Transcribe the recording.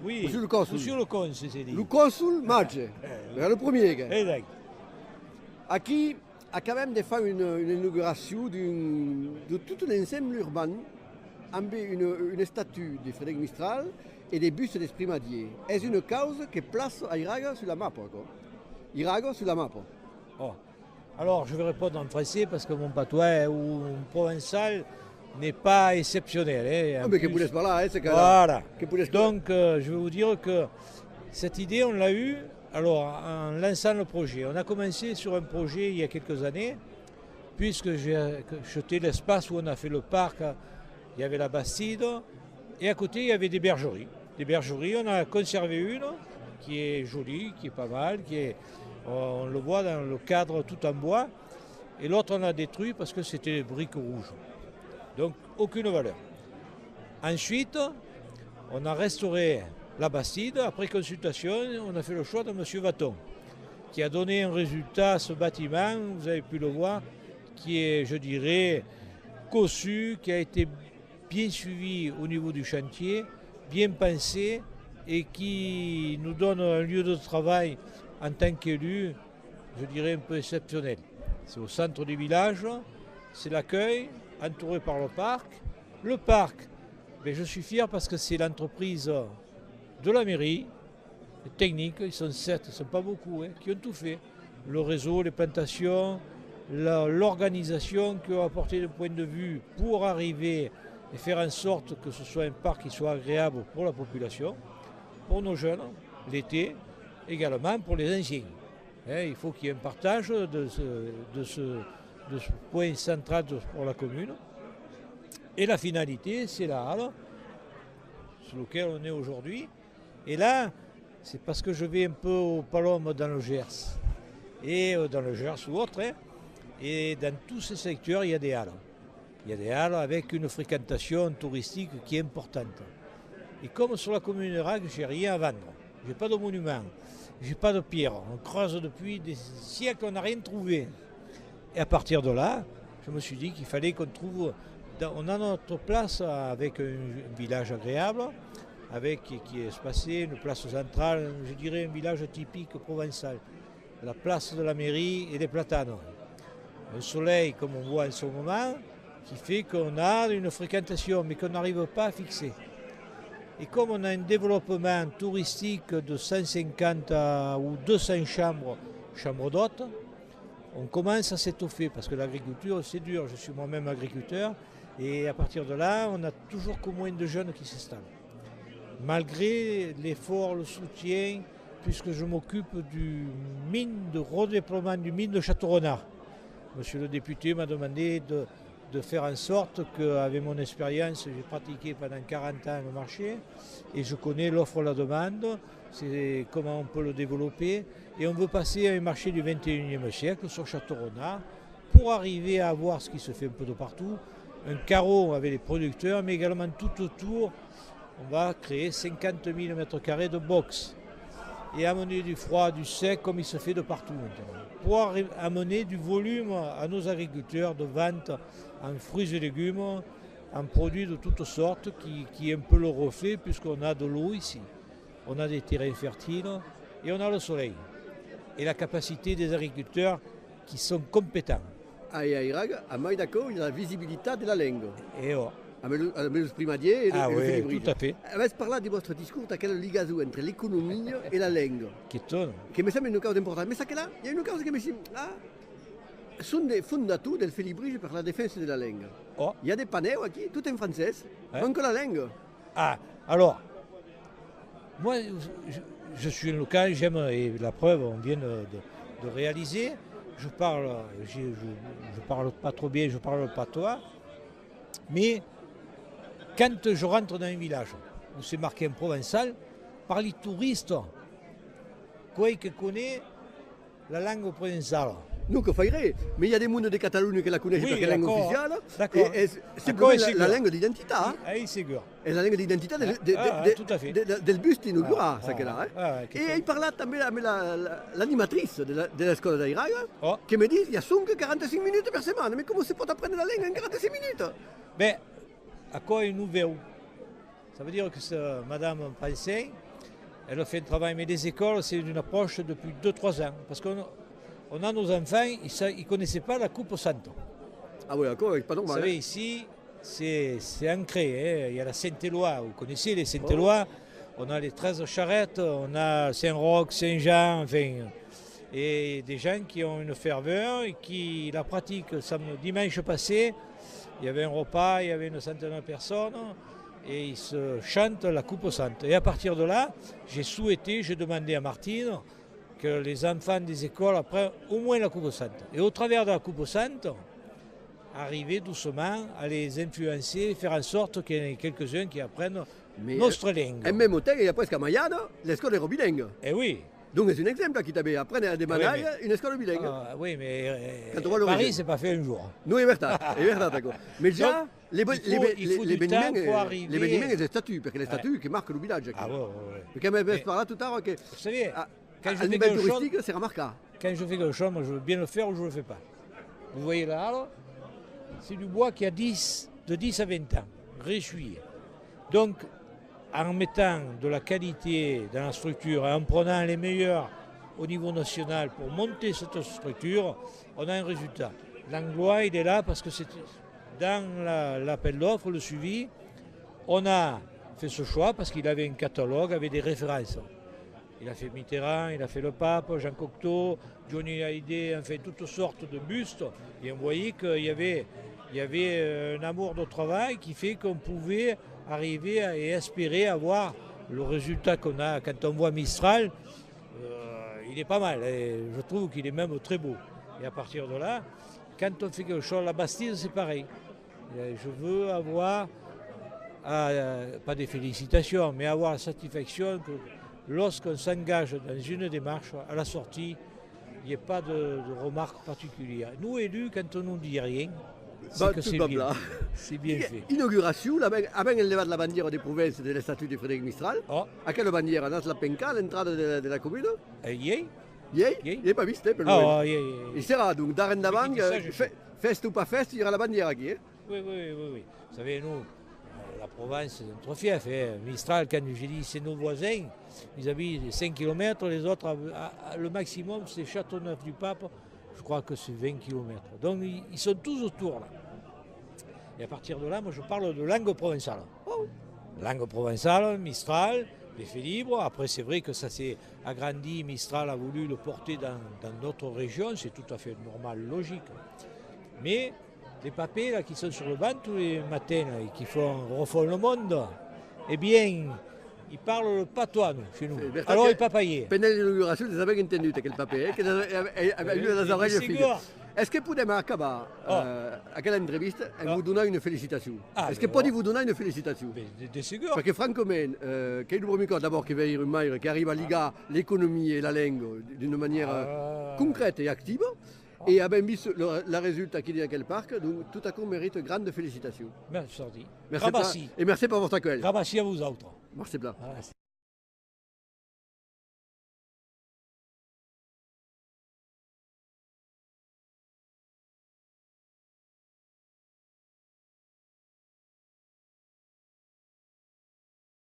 Oui, Monsieur le consul. Monsieur le consul, c'est dit. Le consul Maggi, le premier. Exact. À qui a quand même fait une inauguration de toute l'ensemble urbain avec une statue de Frédéric Mistral et des bustes d'Esprit Madier. Est une cause qui place Iraga sur la map. Iraga sur la map. Oh. Alors, je vais répondre en français parce que mon patois ou mon provençal n'est pas exceptionnel. Hein. Ah, mais que vous laissez pas là, c'est Voilà. que Donc, je vais vous dire que cette idée, on l'a eue en lançant le projet. On a commencé sur un projet il y a quelques années, puisque j'ai jeté l'espace où on a fait le parc. Il y avait la Bastide et à côté, il y avait des bergeries. Des bergeries, on a conservé une qui est jolie, qui est pas mal, on le voit dans le cadre tout en bois. Et l'autre, on a détruit parce que c'était des briques rouges. Donc, aucune valeur. Ensuite, on a restauré la Bastide. Après consultation, on a fait le choix de M. Vaton, qui a donné un résultat à ce bâtiment, vous avez pu le voir, qui est, je dirais, cossu, qui a été bien suivi au niveau du chantier, bien pensé et qui nous donne un lieu de travail en tant qu'élu, je dirais un peu exceptionnel. C'est au centre du village, c'est l'accueil, entouré par le parc. Le parc, je suis fier parce que c'est l'entreprise de la mairie, les techniques, ils sont 7, ils ne sont pas beaucoup, qui ont tout fait. Le réseau, les plantations, l'organisation qui ont apporté le point de vue pour arriver et faire en sorte que ce soit un parc qui soit agréable pour la population, pour nos jeunes, l'été, également pour les anciens. Il faut qu'il y ait un partage de ce point central pour la commune. Et la finalité, c'est la halle sur laquelle on est aujourd'hui. Et là, c'est parce que je vais un peu au Palombe dans le Gers, et dans le Gers ou autre. Et dans tous ces secteurs, il y a des halles. Il y a des halles avec une fréquentation touristique qui est importante. Et comme sur la commune de Rague, je n'ai rien à vendre. Je n'ai pas de monument, je n'ai pas de pierre. On creuse depuis des siècles, on n'a rien trouvé. Et à partir de là, je me suis dit qu'il fallait qu'on trouve... On a notre place avec un village agréable, qui est espacé, une place centrale, je dirais un village typique provençal. La place de la mairie et les platanes. Un soleil, comme on voit en ce moment, qui fait qu'on a une fréquentation, mais qu'on n'arrive pas à fixer. Et comme on a un développement touristique de 150 ou 200 chambres d'hôtes, on commence à s'étoffer, parce que l'agriculture, c'est dur. Je suis moi-même agriculteur, et à partir de là, on a toujours moins de jeunes qui s'installent. Malgré l'effort, le soutien, puisque je m'occupe de redéploiement du mine de Château-Renard. Monsieur le député m'a demandé de faire en sorte qu'avec mon expérience, j'ai pratiqué pendant 40 ans le marché et je connais l'offre et la demande, c'est comment on peut le développer. Et on veut passer à un marché du 21e siècle sur Château-Renard pour arriver à avoir ce qui se fait un peu de partout, un carreau avec les producteurs, mais également tout autour, on va créer 50 000 m² de box et amener du froid, du sec, comme il se fait de partout maintenant. Pour amener du volume à nos agriculteurs de vente en fruits et légumes, en produits de toutes sortes, qui est un peu le reflet, puisqu'on a de l'eau ici. On a des terrains fertiles et on a le soleil. Et la capacité des agriculteurs qui sont compétents. À Irague, à Maïdaco, il y a la visibilité de la langue. Et oh. Avec l'esprit Madier et le oui, Félibrige. tout à fait. Est-ce par là de votre discours, tu as quelle ligaison entre l'économie et la langue Qui étonne. Qui me semble une cause importante. Mais ça que là, il y a une cause qui me semble. Sont des fondateurs del Félibrige pour la défense de la langue. Oh. Il y a des panneaux ici, tout en français, donc la langue. Ah, alors, moi, je suis un local, j'aime, et la preuve, on vient de réaliser. Je parle pas trop bien, je parle patois, mais quand je rentre dans un village où c'est marqué en provençal, par les touristes, quoi qui connaît la langue provençale. Nous, que ferait. Mais il y a des mondes de Catalogne qui la connaissent parce qu'elle est langue officielle. D'accord. Et c'est la langue d'identité. Oui, c'est sûr. Et la langue d'identité del buste inaugurale, ça que là. Et il parla també avec l'animatrice de l'école d'Airaga, qui me dit il y a 45 minutes par semaine. Mais comment c'est pour apprendre la langue en 45 minutes? Ben, à quoi est nouveau? Ça veut dire que Madame Pansay, Elle fait un travail, mais les écoles, c'est une approche depuis 2-3 ans. Parce qu'on a nos enfants, ils ne connaissaient pas la coupe au centre. Ah oui, d'accord, pas Vous normal. savez, ici, c'est ancré. Hein. Il y a la Saint-Éloi, vous connaissez les Saint-Éloi. On a les 13 charrettes, on a Saint-Roch, Saint-Jean, enfin, et des gens qui ont une ferveur et qui la pratiquent. Dimanche passé, il y avait un repas, il y avait une centaine de personnes et ils se chantent la coupe au centre. Et à partir de là, j'ai demandé à Martine que les enfants des écoles apprennent au moins la coupe au centre. Et au travers de la coupe au centre, arriver doucement à les influencer, faire en sorte qu'il y en ait quelques-uns qui apprennent notre langue. Et même hôtel, il y a presque à Mayenne, l'école est bilingue. Eh oui. Donc c'est un exemple qui t'avait appris à démarrer une école bilingue. Oui, mais Paris, c'est pas fait un jour. Non, c'est vrai, d'accord. Mais déjà, les bénimens et les statuts, parce que les statuts qui marquent le village. Ah ouais. Mais quand même, par là tout à l'heure, vous savez, à niveau touristique, c'est remarquable. Quand je fais quelque chose, moi, je veux bien le faire ou je ne le fais pas. Vous voyez la halle, c'est du bois qui a de 10 à 20 ans, réchouillé. Donc, en mettant de la qualité dans la structure et en prenant les meilleurs au niveau national pour monter cette structure, on a un résultat. L'Anglois, il est là parce que c'est dans l'appel d'offres, le suivi, on a fait ce choix parce qu'il avait un catalogue avec des références. Il a fait Mitterrand, il a fait le pape, Jean Cocteau, Johnny Hallyday, enfin toutes sortes de bustes. Et on voyait qu'il y avait un amour de travail qui fait qu'on pouvait arriver et espérer avoir le résultat qu'on a quand on voit Mistral. Il est pas mal, et je trouve qu'il est même très beau. Et à partir de là, quand on fait quelque chose, la Bastide, c'est pareil. Je veux avoir, pas des félicitations, mais avoir la satisfaction que lorsqu'on s'engage dans une démarche, à la sortie, il n'y ait pas de remarques particulières. Nous, élus, quand on ne nous dit rien, c'est que c'est bien fait. Inauguration, avant le lever de la bandiera des provinces de la statue de Frédéric Mistral, à quelle bandiera? Dans la penca, à l'entrée de la commune? Il n'est pas viste, per lui. Il sera donc d'arène d'avant, feste ou pas feste, il y aura la bandiera aquí. Oui. Vous savez, nous, la Provence, c'est notre fief. Mistral, quand j'ai dit c'est nos voisins, ils habitent 5 km, les autres, le maximum, c'est Châteauneuf-du-Pape, je crois que c'est 20 km. Donc ils sont tous autour là. Et à partir de là, moi je parle de langue provençale. Langue provençale, Mistral, l'effet libre. Après c'est vrai que ça s'est agrandi, Mistral a voulu le porter dans d'autres régions, c'est tout à fait normal, logique. Mais les papés là, qui sont sur le banc tous les matins là, et qui refont le monde, eh bien, ils parlent le patois chez nous. Alors ils papayaient. Pendant l'inauguration, vous avez entendu quel papé, que avait eu les oreilles fines. Est-ce que vous pouvez acabar à quelle entrevista en vous donnant une félicitation? Est-ce que peut vous donner une félicitation? Parce que franchement, quel est le premier cas d'abord qui va y avoir qui arrive à lier l'économie et la langue d'une manière concrète et active? Et a bien mis le résultat qu'il y a à quel parc, donc tout à coup mérite grande félicitations. Merci. Et merci pour votre accueil. Merci à vous autres. Merci bien.